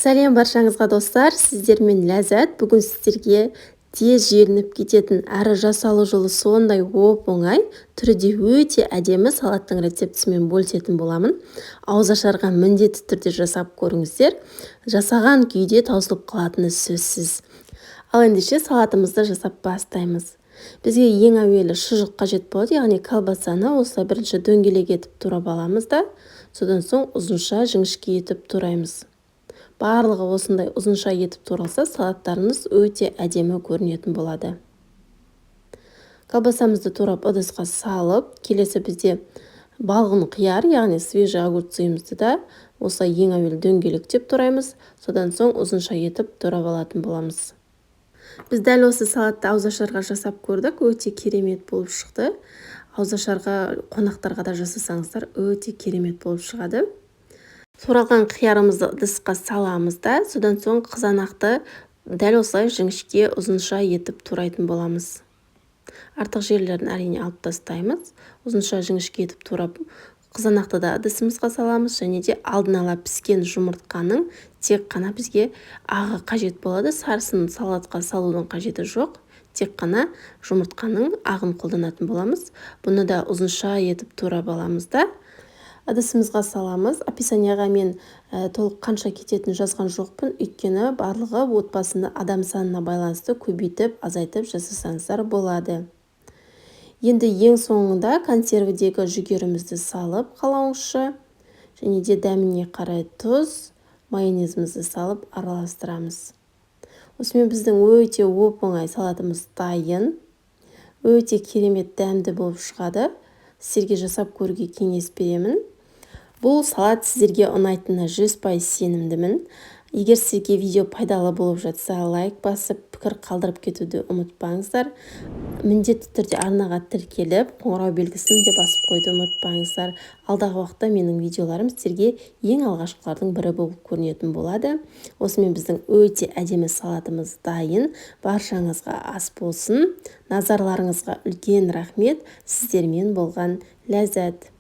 Сәлем баршаңызға достар, сіздермен Ләззат. Бүгін сіздерге тез желініп кететін әрі жасалу жолы сондай оп-оңай, түрі де өте әдемі салаттың рецептісімен бөлісетін боламын. Ауызашарға міндетті түрде жасап көріңіздер. Жасаған күйде таусылып қалатыны сөзсіз. Ал ендеше салатымызды жасап бастаймыз. Бізге ең әуелі шұжық қажет болады, яғни колбасаны осылай бірінші дөңгелек етіп турап аламыз да, содан соң ұзынша жіңішке етіп тураймыз. Барлығы осындай ұзынша етіп туралса, салаттарымыз өте әдемі көрінетін болады. Колбасамызды турап ыдысқа салып, келесі бізде балғын қияр, яғни свежий огурцымызды да осылай ең әуелі дөңгелектеп тураймыз, содан соң ұзынша етіп турап алатын боламыз. Біз дәл осы салатты ауызашарға жасап көрдік, өте керемет болып шықты. Ауызашарға, қонақтарға да жасасаңыздар, өте керемет болып шығады. Туралған қиярымызды ыдысқа саламыз да, содан соң қызанақты дәл осылай жіңішке ұзынша етіп турайтын боламыз. Артық жерлерін әрине алып тастаймыз. Ұзынша жіңішке етіп турап, қызанақты да ыдысымызға саламыз, және де алдын ала піскен жұмыртқаның тек қана бізге ағы қажет болады. Сарысын салатқа салудың қажеті жоқ. Тек қана жұмыртқаның ағын қолданатын боламыз. Бұны да ұзынша етіп турап аламыз да. Ыдысымызға саламыз. Описанияға мен толық қанша кететінін жазған жоқпын, өйткені барлығы отбасында адам санына байланысты көбейтіп, азайтып жасасаңыздар болады. Енді ең соңында консервідегі жүгерімізді салып қалауыңызша, және де дәміне қарай тұз, майонезімізді салып араластырамыз. Осымен біздің өте оп-оңай салатымыз дайын. Өте керемет дәмді болып шығады. Сіздерге жасап көруге кеңес беремін. Бұл салат сіздерге ұнайтынына 100% сенімдімін. Егер сізге видео пайдалы болып жатса, лайк басып, пікір қалдырып кетуді ұмытпаңыздар. Міндетті түрде арнаға тіркеліп, қоңырау белгісін де басып қойды ұмытпаңыздар. Алдағы уақытта менің видеоларым сіздерге ең алғашқылардың бірі болып көрінетін болады. Осымен біздің өте әдемі салатымыз дайын. Баршаңызға ас болсын. Назарларыңызға үлкен рахмет. Сіздермен болған Ләззат.